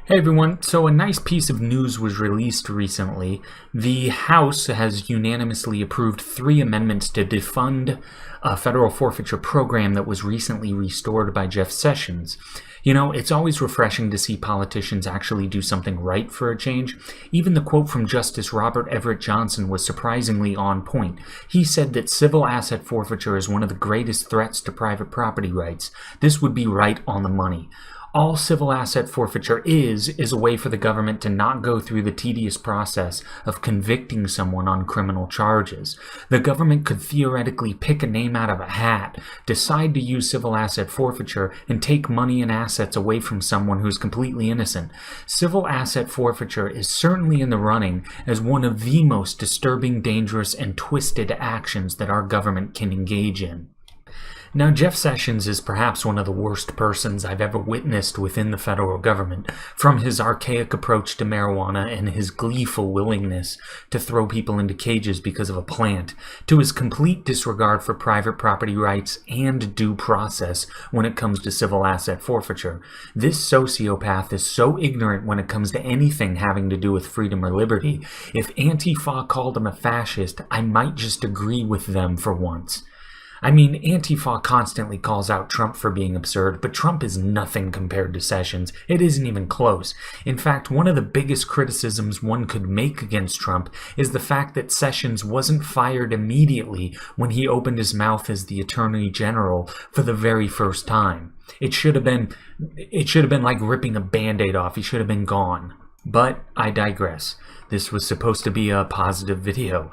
Hey everyone, so a nice piece of news was released recently. The House has unanimously approved 3 amendments to defund a federal forfeiture program that was recently restored by Jeff Sessions. You know, it's always refreshing to see politicians actually do something right for a change. Even the quote from Justice Robert Everett Johnson was surprisingly on point. He said that civil asset forfeiture is one of the greatest threats to private property rights. This would be right on the money. All civil asset forfeiture is a way for the government to not go through the tedious process of convicting someone on criminal charges. The government could theoretically pick a name out of a hat, decide to use civil asset forfeiture, and take money and assets away from someone who's completely innocent. Civil asset forfeiture is certainly in the running as one of the most disturbing, dangerous, and twisted actions that our government can engage in. Now, Jeff Sessions is perhaps one of the worst persons I've ever witnessed within the federal government, from his archaic approach to marijuana and his gleeful willingness to throw people into cages because of a plant, to his complete disregard for private property rights and due process when it comes to civil asset forfeiture. This sociopath is so ignorant when it comes to anything having to do with freedom or liberty. If Antifa called him a fascist, I might just agree with them for once. I mean, Antifa constantly calls out Trump for being absurd, but Trump is nothing compared to Sessions. It isn't even close. In fact, one of the biggest criticisms one could make against Trump is the fact that Sessions wasn't fired immediately when he opened his mouth as the Attorney General for the very first time. It should have been like ripping a Band-Aid off. He should have been gone. But I digress. This was supposed to be a positive video.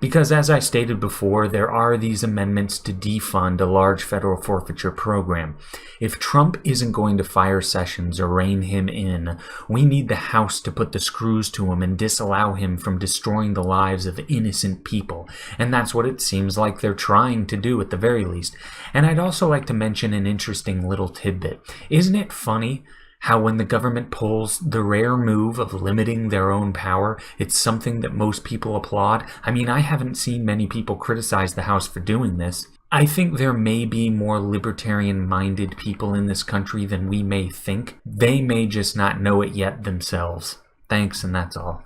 Because as I stated before, there are these amendments to defund a large federal forfeiture program. If Trump isn't going to fire Sessions or rein him in, we need the House to put the screws to him and disallow him from destroying the lives of innocent people. And that's what it seems like they're trying to do at the very least. And I'd also like to mention an interesting little tidbit. Isn't it funny how when the government pulls the rare move of limiting their own power, it's something that most people applaud? I mean, I haven't seen many people criticize the House for doing this. I think there may be more libertarian-minded people in this country than we may think. They may just not know it yet themselves. Thanks, and that's all.